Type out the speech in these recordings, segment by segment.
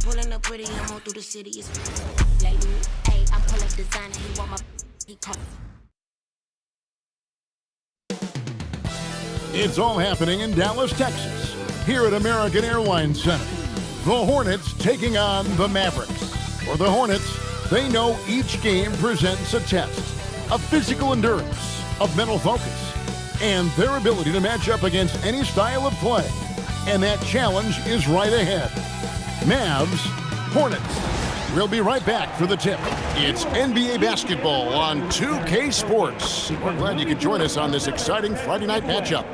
pulling up pretty, I'm all through the city. It's lately, hey, I'm pull up designer. He want my, he come. It's all happening in Dallas, Texas, here at American Airlines Center. The Hornets taking on the Mavericks. For the Hornets, they know each game presents a test of physical endurance, of mental focus, and their ability to match up against any style of play. And that challenge is right ahead. Mavs, Hornets. We'll be right back for the tip. It's NBA basketball on 2K Sports. We're glad you could join us on this exciting Friday night matchup.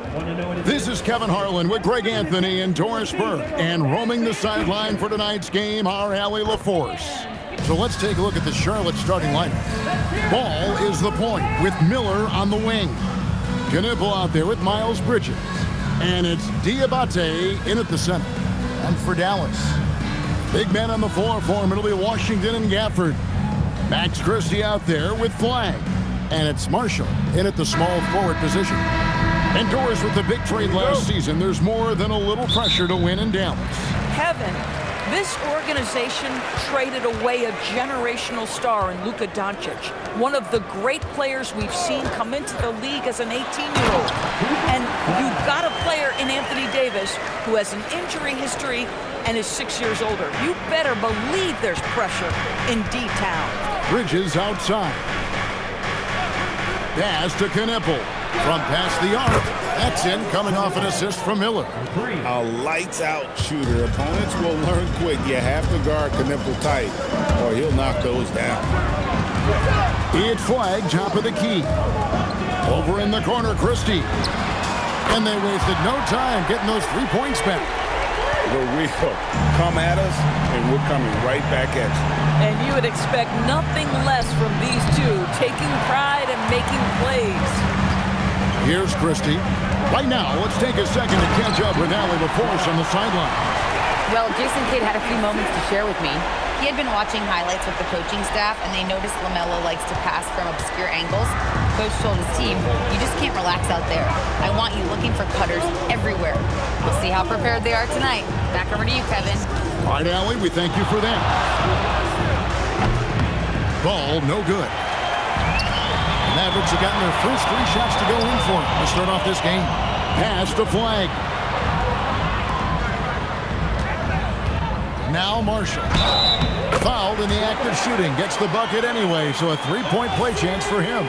This is Kevin Harlan with Greg Anthony and Doris Burke. And roaming the sideline for tonight's game, our Allie LaForce. So let's take a look at the Charlotte starting lineup. Ball is the point with Miller on the wing. Knipple out there with Miles Bridges. And it's Diabate in at the center. And for Dallas, big men on the floor for him. It'll be Washington and Gafford. Max Christie out there with Flag. And it's Marshall in at the small forward position. And Doris, with the big trade last season, there's more than a little pressure to win in Dallas. Kevin, this organization traded away a generational star in Luka Doncic, one of the great players we've seen come into the league as an 18-year-old. And you've got a player in Anthony Davis who has an injury history and is 6 years older. You better believe there's pressure in D-Town. Bridges outside. Pass to Knipple. From past the arc. That's in, coming off an assist from Miller. A lights-out shooter. Opponents will learn quick. You have to guard Knipple tight, or he'll knock those down. It's Flag, top of the key. Over in the corner, Christie. And they wasted no time getting those 3 points back. The wheel come at us, and we're coming right back at you. And you would expect nothing less from these two, taking pride and making plays. Here's Christie. Right now, let's take a second to catch up with Allie LaForce on the sideline. Well, Jason Kidd had a few moments to share with me. He had been watching highlights with the coaching staff, and they noticed LaMelo likes to pass from obscure angles. Coach told his team, you just can't relax out there. I want you looking for cutters everywhere. We'll see how prepared they are tonight. Back over to you, Kevin. All right, Allie, we thank you for that. Ball, no good. Mavericks have gotten their first 3 shots to go in for them to start off this game. Pass to Flag. Now Marshall. Fouled in the act of shooting. Gets the bucket anyway, so a 3-point play chance for him.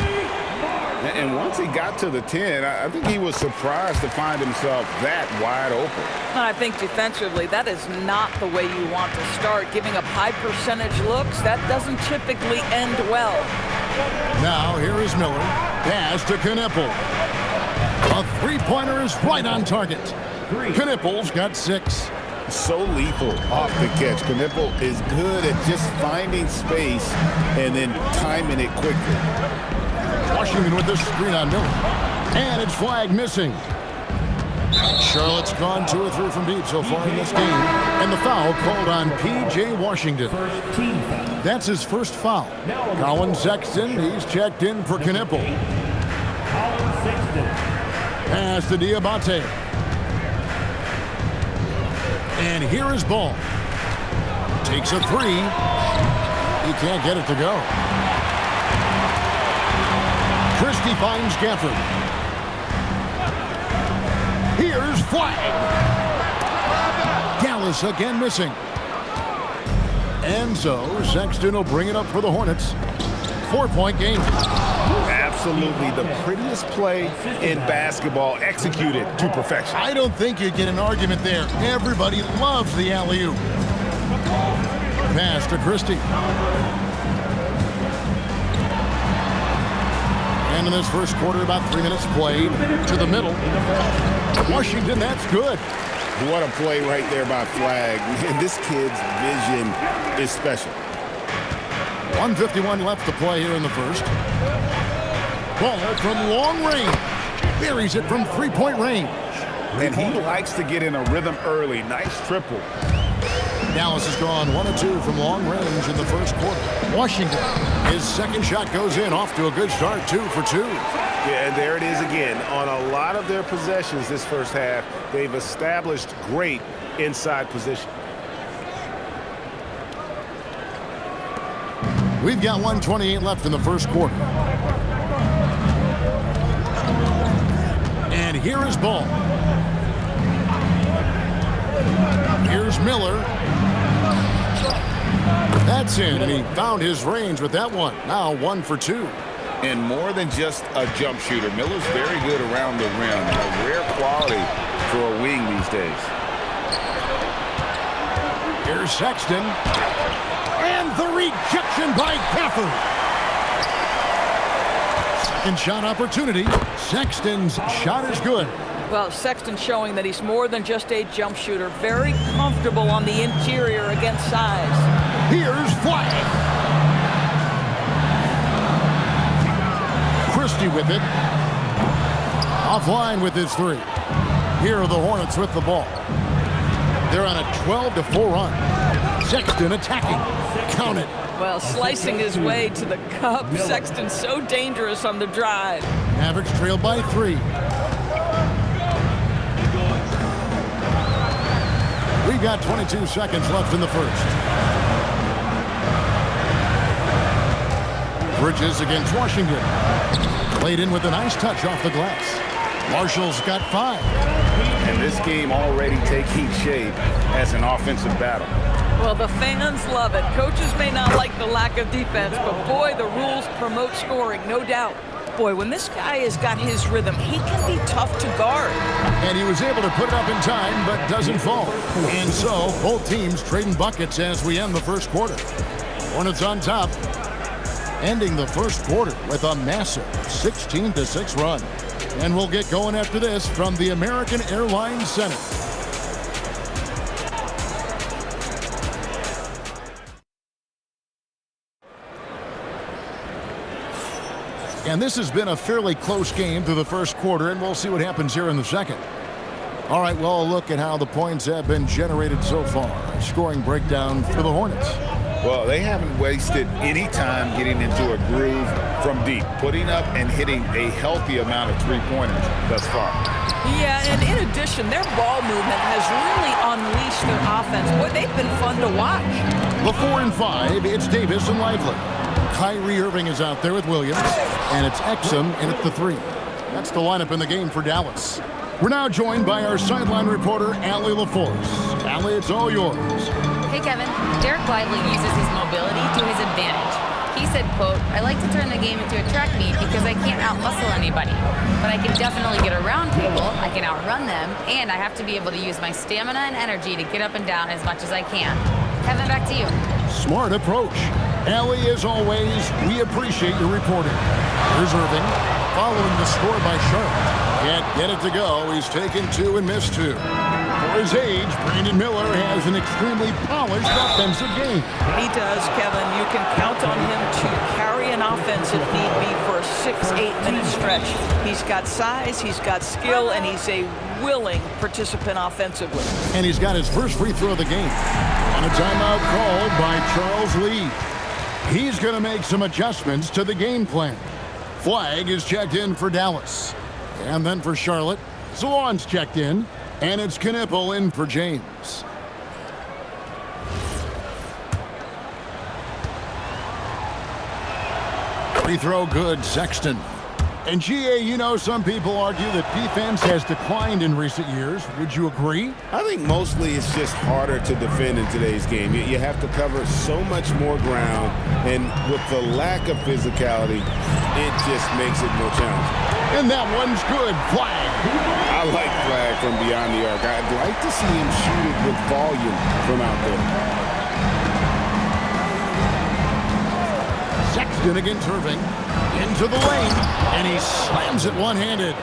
And once he got to the 10, I think he was surprised to find himself that wide open. I think defensively, that is not the way you want to start. Giving up high percentage looks, that doesn't typically end well. Now here is Miller. Pass to Knipple. A 3-pointer is right on target. Knipple's got 6. So lethal off the catch. Knipple is good at just finding space and then timing it quickly. Washington with the screen on Miller. And it's Flag missing. Charlotte's gone 2 or 3 from deep so far in this game. And the foul called on P.J. Washington. That's his first foul. Colin Sexton, he's checked in for Knipple. Pass to Diabate. And here is Ball. Takes a 3. He can't get it to go. Christie finds Gafford. Here's Flag. Dallas again missing. And so Sexton will bring it up for the Hornets. 4-point game. Absolutely the prettiest play in basketball, executed to perfection. I don't think you'd get an argument there. Everybody loves the alley-oop. Pass to Christie. And in this first quarter, about 3 minutes played to the middle. Washington, that's good. What a play right there by Flag. Man, this kid's vision is special. 1:51 left to play here in the first. Ball from long range. Buries it from 3-point range. And he likes to get in a rhythm early. Nice triple. Dallas has gone 1 of 2 from long range in the first quarter. Washington, his second shot goes in, off to a good start, 2 for 2. Yeah, and there it is again. On a lot of their possessions this first half, they've established great inside position. We've got 1:28 left in the first quarter. And here is Ball. Here's Miller. That's in, and he found his range with that one. Now 1 for 2. And more than just a jump shooter, Miller's very good around the rim. A rare quality for a wing these days. Here's Sexton. And the rejection by Gafford. Second shot opportunity. Sexton's shot is good. Well, Sexton showing that he's more than just a jump shooter. Very comfortable on the interior against size. Here's Flash. Christie with it. Offline with his 3. Here are the Hornets with the ball. They're on a 12-4 run. Sexton attacking. Count it. Well, slicing his way to the cup. Sexton so dangerous on the drive. Mavericks trailed by 3. We've got 22 seconds left in the first. Bridges against Washington. Played in with a nice touch off the glass. Marshall's got 5. And this game already taking shape as an offensive battle. Well, the fans love it. Coaches may not like the lack of defense, but boy, the rules promote scoring, no doubt. Boy, when this guy has got his rhythm, he can be tough to guard. And he was able to put it up in time, but doesn't fall. And so, both teams trading buckets as we end the first quarter. Hornets on top, ending the first quarter with a massive 16-6 run. And we'll get going after this from the American Airlines Center. And this has been a fairly close game through the first quarter, and we'll see what happens here in the second. All right, well, a look at how the points have been generated so far. Scoring breakdown for the Hornets. Well, they haven't wasted any time getting into a groove from deep, putting up and hitting a healthy amount of three-pointers thus far. Yeah, and in addition, their ball movement has really unleashed their offense. Boy, they've been fun to watch. The 4 and 5, it's Davis and Lively. Kyrie Irving is out there with Williams, and it's Exum in at the 3. That's the lineup in the game for Dallas. We're now joined by our sideline reporter, Allie LaForce. Allie, it's all yours. Hey, Kevin. Derek Lively uses his mobility to his advantage. He said, quote, "I like to turn the game into a track meet because I can't out-muscle anybody. But I can definitely get around people, I can outrun them, and I have to be able to use my stamina and energy to get up and down as much as I can." Kevin, back to you. Smart approach. Allie, as always, we appreciate your reporting. Here's Irving, following the score by Charlotte. Can't get it to go. He's taken 2 and missed 2. For his age, Brandon Miller has an extremely polished offensive game. He does, Kevin. You can count on him to carry an offense if need be for a 6-8 minute stretch. He's got size, he's got skill, and he's a willing participant offensively. And he's got his first free throw of the game. On a timeout called by Charles Lee. He's going to make some adjustments to the game plan. Flag is checked in for Dallas. And then for Charlotte, Salon's checked in. And it's Knipple in for James. Free throw good, Sexton. And GA, you know, some people argue that defense has declined in recent years. Would you agree? I think mostly it's just harder to defend in today's game. You have to cover so much more ground, and with the lack of physicality, it just makes it more challenging. And that one's good. Flag. I like Flag from beyond the arc. I'd like to see him shoot it with volume from out there. Sexton against Irving. Into the lane. And he slams it one-handed.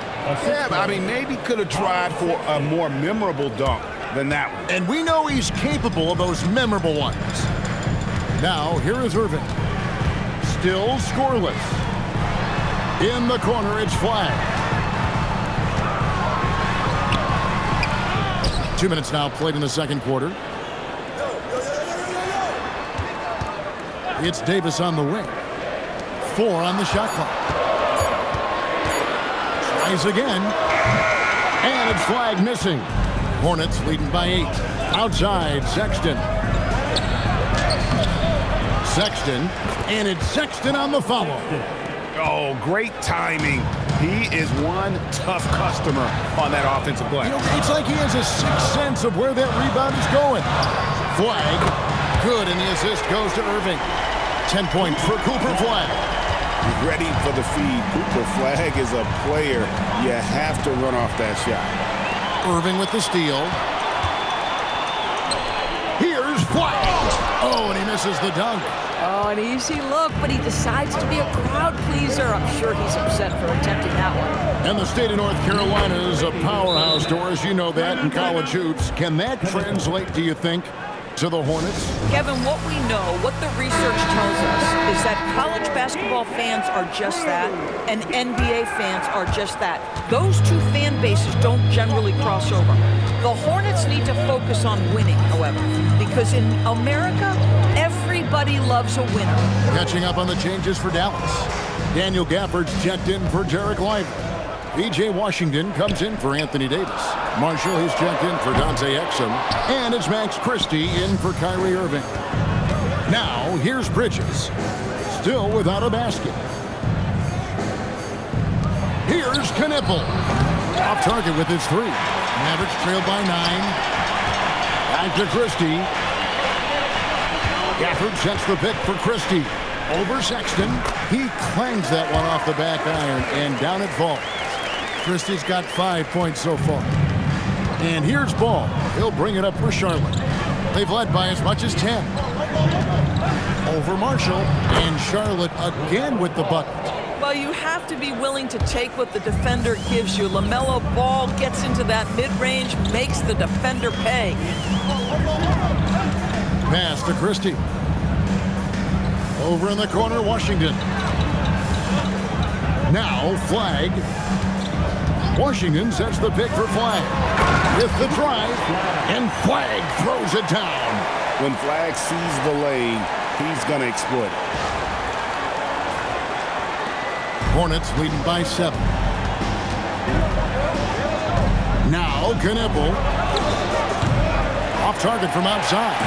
Yeah, I mean, maybe could have tried for a more memorable dunk than that one. And we know he's capable of those memorable ones. Now, here is Irving. Still scoreless. In the corner, it's Flag. 2 minutes now played in the second quarter. It's Davis on the wing. 4 on the shot clock. Tries again. And it's Flag missing. Hornets leading by 8. Outside, Sexton. Sexton, and it's Sexton on the follow. Oh, great timing. He is one tough customer on that offensive glass. It's like he has a sixth sense of where that rebound is going. Flag, good, and the assist goes to Irving. 10 points for Cooper Flag. Ready for the feed. Cooper Flag is a player. You have to run off that shot. Irving with the steal. Here's Flag. Oh, and he misses the dunk. Oh, an easy look, but he decides to be a crowd pleaser. I'm sure he's upset for attempting that one. And the state of North Carolina is a powerhouse, Doris. You know that in college hoops. Can that translate, do you think, to the Hornets? Kevin, what we know, what the research tells us, is that college basketball fans are just that, and NBA fans are just that. Those two fan bases don't generally cross over. The Hornets need to focus on winning, however, because in America, everybody loves a winner. Catching up on the changes for Dallas. Daniel Gafford's checked in for Derek Lively. P.J. Washington comes in for Anthony Davis. Marshall, he's checked in for Dante Exum. And it's Max Christie in for Kyrie Irving. Now, here's Bridges. Still without a basket. Here's Knipple. Off target with his three. Mavericks trail by 9. Back to Christie. Gafford sets the pick for Christie. Over Sexton. He clangs that one off the back iron, and down it falls. Christie's got 5 points so far. And here's Ball. He'll bring it up for Charlotte. They've led by as much as 10. Over Marshall, and Charlotte again with the bucket. Well, you have to be willing to take what the defender gives you. LaMelo Ball gets into that mid-range, makes the defender pay. Pass to Christie. Over in the corner, Washington. Now, Flag. Washington sets the pick for Flag. With the drive, and Flag throws it down. When Flag sees the lane, he's going to exploit it. Hornets leading by 7. Now, Knipple. Off target from outside.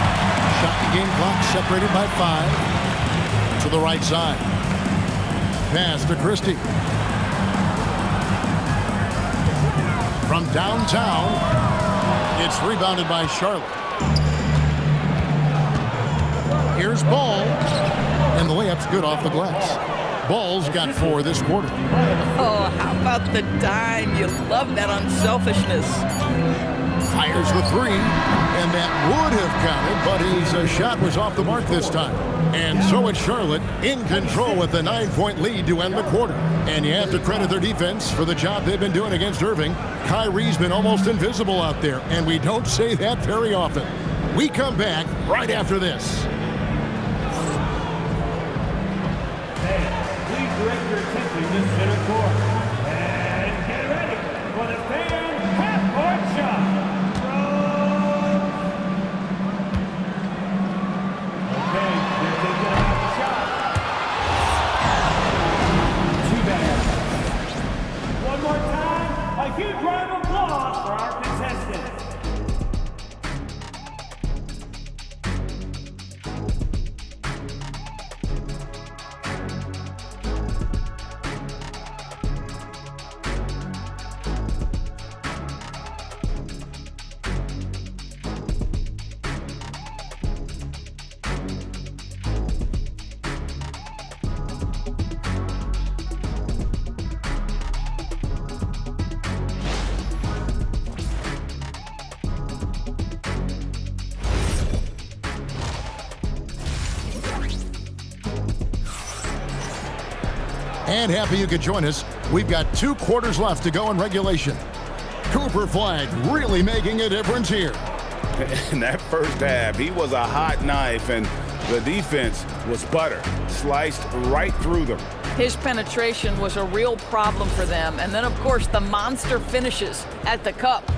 Shot the game clock separated by 5. To the right side. Pass to Christie. From downtown, it's rebounded by Charlotte. Here's Ball, and the layup's good off the glass. Ball's got 4 this quarter. Oh, how about the dime? You love that unselfishness. Fires the 3, and that would have counted, but his shot was off the mark this time. And so it's Charlotte in control with the 9-point lead to end the quarter. And you have to credit their defense for the job they've been doing against Irving. Kyrie's been almost invisible out there, and we don't say that very often. We come back right after this. Please direct your attention to center court. And get ready for the fan half-court shot. Okay, they're taking out the shot. Too bad. One more time, a huge round of applause for our contestants. And happy you could join us. We've got 2 quarters left to go in regulation. Cooper Flag really making a difference here. In that first half, he was a hot knife, and the defense was butter, sliced right through them. His penetration was a real problem for them. And then, of course, the monster finishes at the cup.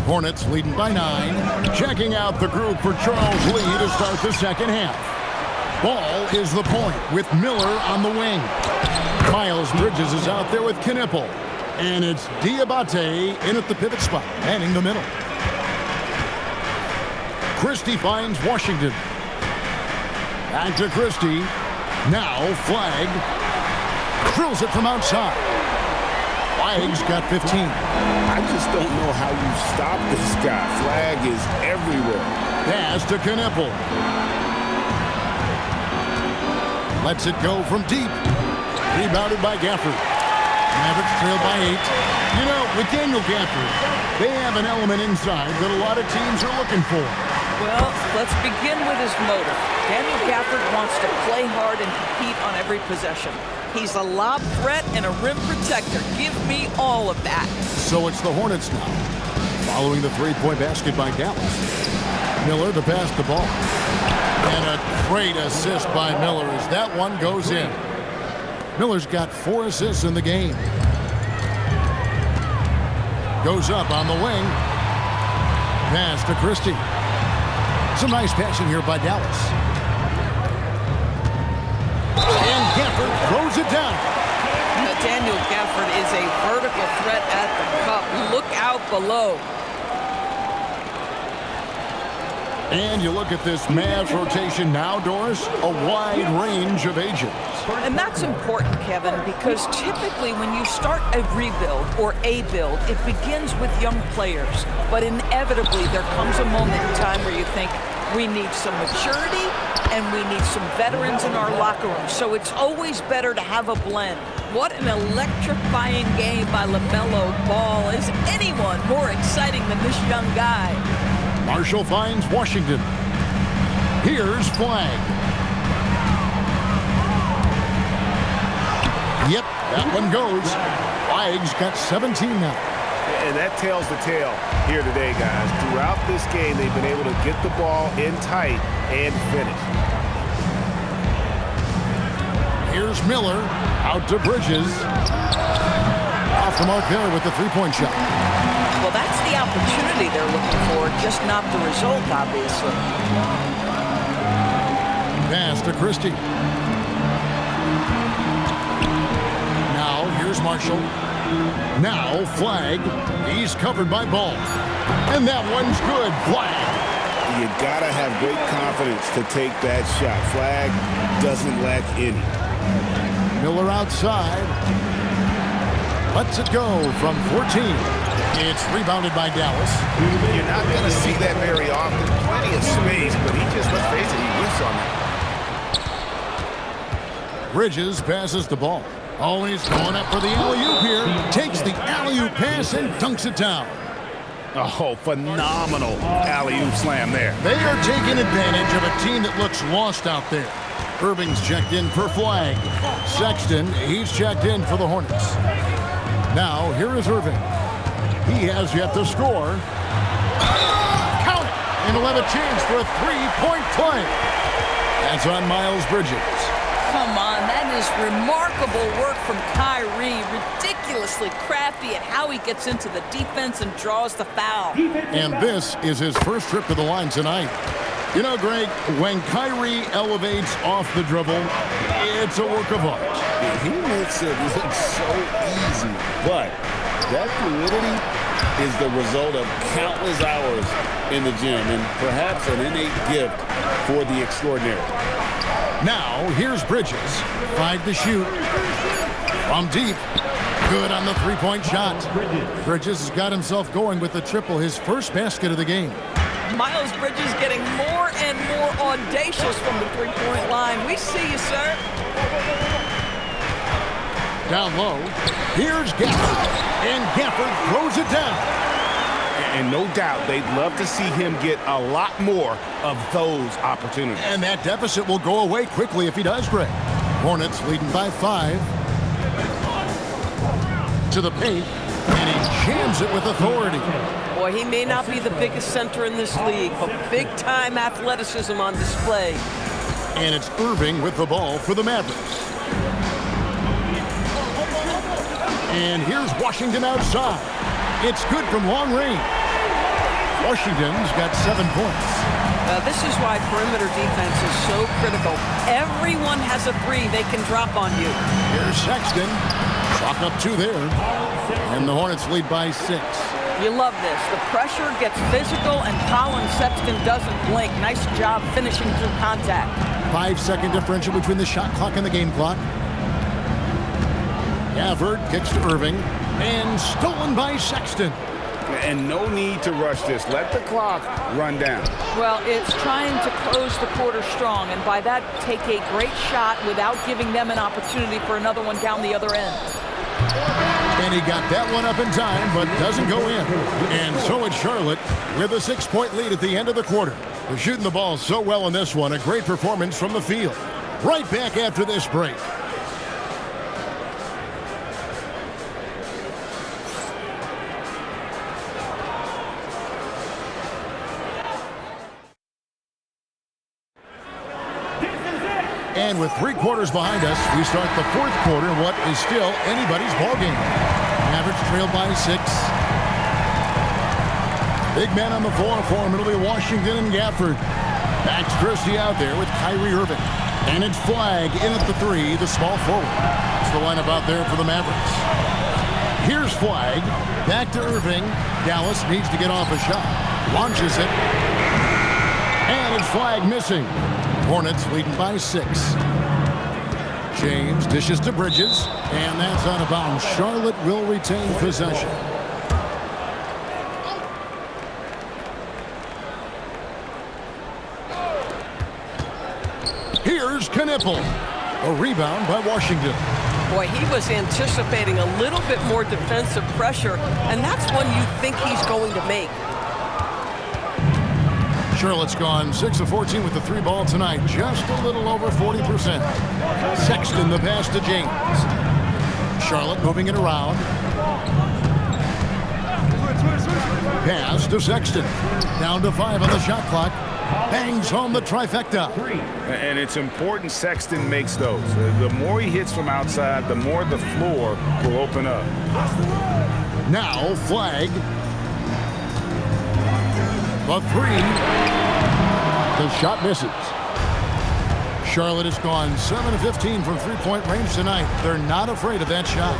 Hornets leading by 9. Checking out the group for Charles Lee to start the second half. Ball is the point with Miller on the wing. Miles Bridges is out there with Knipple. And it's Diabate in at the pivot spot, manning the middle. Christie finds Washington. Back to Christie. Now Flag drills it from outside. Flag's got 15. I just don't know how you stop this guy. Flag is everywhere. Pass to Knipple. Lets it go from deep. Rebounded by Gafford. Mavericks trailed by 8. You know, with Daniel Gafford, they have an element inside that a lot of teams are looking for. Well, let's begin with his motive. Daniel Gafford wants to play hard and compete on every possession. He's a lob threat and a rim protector. Give me all of that. So it's the Hornets now, following the three-point basket by Dallas. Miller to pass the ball. And a great assist by Miller as that one goes in. Miller's got 4 assists in the game. Goes up on the wing. Pass to Christie. Some nice passing here by Dallas. And Gafford throws it down. Daniel Gafford is a vertical threat at the cup. Look out below. And you look at this Mavs rotation now, Doris, a wide range of agents. And that's important, Kevin, because typically when you start a rebuild or a build, it begins with young players. But inevitably, there comes a moment in time where you think, we need some maturity and we need some veterans in our locker room. So it's always better to have a blend. What an electrifying game by LaMelo Ball. Is anyone more exciting than this young guy? Marshall finds Washington. Here's Flag. Yep, that one goes. Flag's got 17 now. And that tells the tale here today, guys. Throughout this game, they've been able to get the ball in tight and finish. Here's Miller out to Bridges. Off the mark there with the three-point shot. Well, that's the opportunity they're looking for, just not the result, obviously. Pass to Christie. Now, here's Marshall. Now, Flag. He's covered by Ball. And that one's good. Flag. You gotta have great confidence to take that shot. Flag doesn't lack any. Miller outside. Lets it go from 14. It's rebounded by Dallas. You're not going to see that very often. Plenty of space, but he just, let's face it, he whiffs on that. Bridges passes the ball. Oh, he's going up for the alley-oop here. Takes the alley-oop pass and dunks it down. Oh, phenomenal alley-oop slam there. They are taking advantage of a team that looks lost out there. Irving's checked in for Flag. Sexton, he's checked in for the Hornets. Now, here is Irving. He has yet to score. Count it! And he'll have a chance for a three-point play. That's on Miles Bridges. Come on, that is remarkable work from Kyrie. Ridiculously crafty at how he gets into the defense and draws the foul. And this is his first trip to the line tonight. You know, Greg, when Kyrie elevates off the dribble, it's a work of art. He makes it look so easy, but that fluidity is the result of countless hours in the gym and perhaps an innate gift for the extraordinary. Now, here's Bridges. 5 to shoot. From deep. Good on the three-point shot. Bridges has got himself going with the triple, his first basket of the game. Miles Bridges getting more and more audacious from the three-point line. We see you, sir. Down low. Here's Gafford. And Gafford throws it down. And no doubt they'd love to see him get a lot more of those opportunities. And that deficit will go away quickly if he does, Greg. Hornets leading by 5. To the paint. And he jams it with authority. Boy, he may not be the biggest center in this league, but big-time athleticism on display. And it's Irving with the ball for the Mavericks. And here's Washington outside. It's good from long range. Washington's got 7 points. This is why perimeter defense is so critical. Everyone has a three they can drop on you. Here's Sexton. Chalk up 2 there. And the Hornets lead by 6. You love this. The pressure gets physical, and Colin Sexton doesn't blink. Nice job finishing through contact. 5-second differential between the shot clock and the game clock. Gafford kicks to Irving, and stolen by Sexton. And no need to rush this. Let the clock run down. Well, it's trying to close the quarter strong, and by that, take a great shot without giving them an opportunity for another one down the other end. And he got that one up in time, but doesn't go in. And so it's Charlotte with a 6-point lead at the end of the quarter. They're shooting the ball so well in this one. A great performance from the field. Right back after this break. And with 3 quarters behind us, we start the 4th quarter, what is still anybody's ballgame. Mavericks trailed by 6. Big men on the floor for him. It'll be Washington and Gafford. Max Christie out there with Kyrie Irving. And it's Flagg in at the 3, the small forward. That's the lineup out there for the Mavericks. Here's Flagg. Back to Irving. Dallas needs to get off a shot. Launches it. And it's Flagg missing. Hornets leading by 6. James dishes to Bridges, and that's out of bounds. Charlotte will retain possession. Here's Knipple. A rebound by Washington. Boy, he was anticipating a little bit more defensive pressure, and that's one you think he's going to make. Charlotte's gone 6 of 14 with the 3 ball tonight, just a little over 40%. Sexton the pass to James. Charlotte moving it around. Pass to Sexton. Down to 5 on the shot clock. Bangs home the trifecta. And it's important Sexton makes those. The more he hits from outside, the more the floor will open up. Now Flagg. The 3. The shot misses. Charlotte has gone 7 of 15 from 3-point range tonight. They're not afraid of that shot.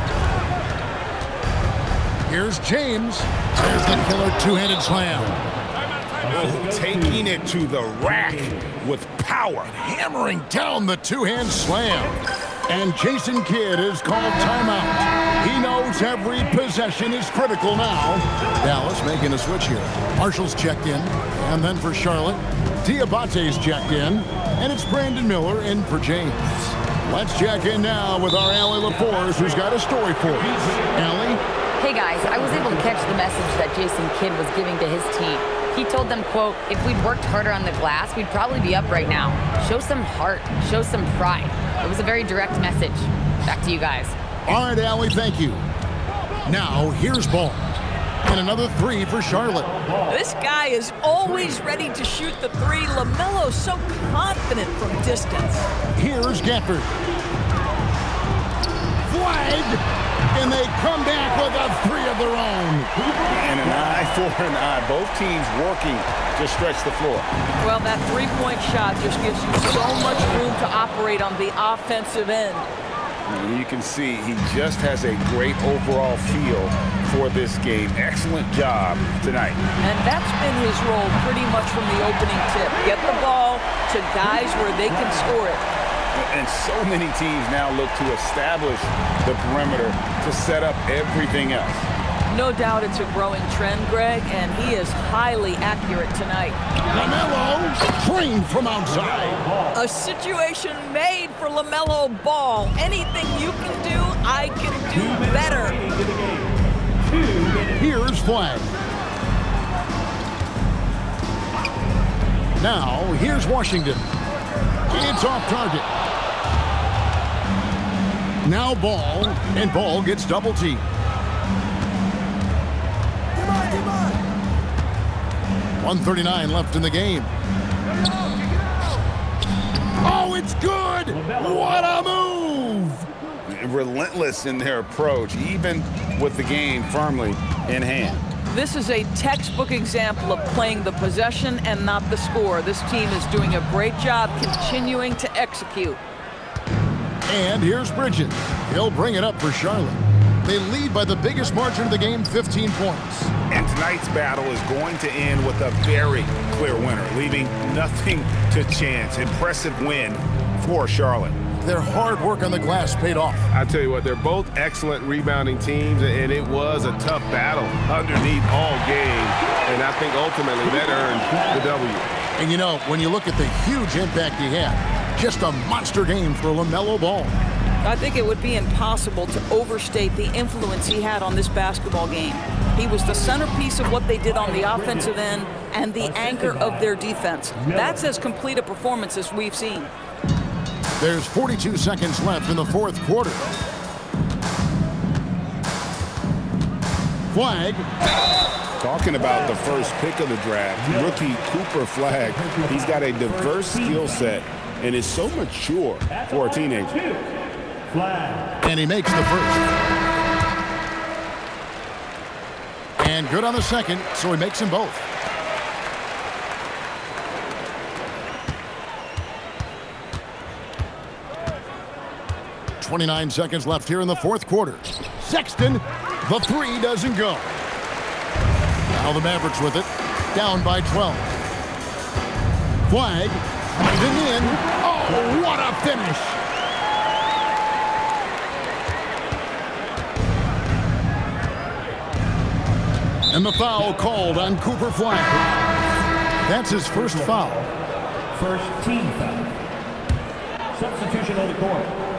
Here's James. There's the killer 2-handed slam. Oh, taking it to the rack with power. Hammering down the 2-hand slam. And Jason Kidd is called timeout. He knows every possession is critical now. Dallas making a switch here. Marshall's checked in. And then for Charlotte, Diabate's checked in. And it's Brandon Miller in for James. Let's check in now with our Allie LaForce, who's got a story for us. Allie? Hey guys, I was able to catch the message that Jason Kidd was giving to his team. He told them, quote, if we'd worked harder on the glass, we'd probably be up right now. Show some heart, show some pride. It was a very direct message. Back to you guys. All right, Allie, thank you. Now, here's Ball. And another 3 for Charlotte. This guy is always ready to shoot the 3. LaMelo's so confident from distance. Here's Gafford. Flag! And they come back with a 3 of their own. And an eye for an eye. Both teams working to stretch the floor. Well, that 3-point shot just gives you so much room to operate on the offensive end. And you can see he just has a great overall feel for this game. Excellent job tonight. And that's been his role pretty much from the opening tip. Get the ball to guys where they can score it. And so many teams now look to establish the perimeter to set up everything else. No doubt it's a growing trend, Greg, and he is highly accurate tonight. LaMelo trained from outside. A situation made for LaMelo Ball. Anything you can do, I can do better. Here's Flagg. Now, here's Washington. It's off target. Now Ball, and Ball gets double teamed. 1:39 left in the game. Oh, it's good! What a move! Relentless in their approach, even with the game firmly in hand. This is a textbook example of playing the possession and not the score. This team is doing a great job continuing to execute. And here's Bridges. He'll bring it up for Charlotte. They lead by the biggest margin of the game, 15 points. And tonight's battle is going to end with a very clear winner, leaving nothing to chance. Impressive win for Charlotte. Their hard work on the glass paid off. I tell you what, they're both excellent rebounding teams, and it was a tough battle underneath all game. And I think ultimately that earned the W. And you know, when you look at the huge impact he had, just a monster game for LaMelo Ball. I think it would be impossible to overstate the influence he had on this basketball game. He was the centerpiece of what they did on the offensive end and the anchor of their defense. That's as complete a performance as we've seen. There's 42 seconds left in the fourth quarter. Flag. Talking about the first pick of the draft, rookie Cooper Flag. He's got a diverse skill set and is so mature for a teenager. And he makes the first. And good on the second, so he makes them both. .29 seconds left here in the fourth quarter. Sexton, the three doesn't go. Now the Mavericks with it, down by 12. Flag, moving in. Oh, what a finish! And the foul called on Cooper Flag. That's his first foul. First team foul. Substitution on the court.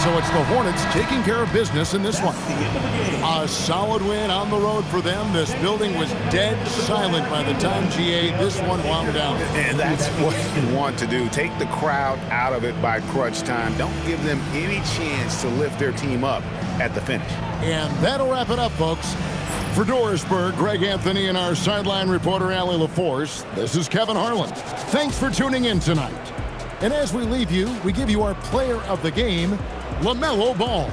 So it's the Hornets taking care of business in this one. A solid win on the road for them. This building was dead silent by the time GA this one wound down. And that's what you want to do. Take the crowd out of it by crunch time. Don't give them any chance to lift their team up at the finish. And that'll wrap it up, folks. For Dorisburg, Greg Anthony and our sideline reporter, Allie LaForce, this is Kevin Harlan. Thanks for tuning in tonight. And as we leave you, we give you our player of the game, LaMelo Ball.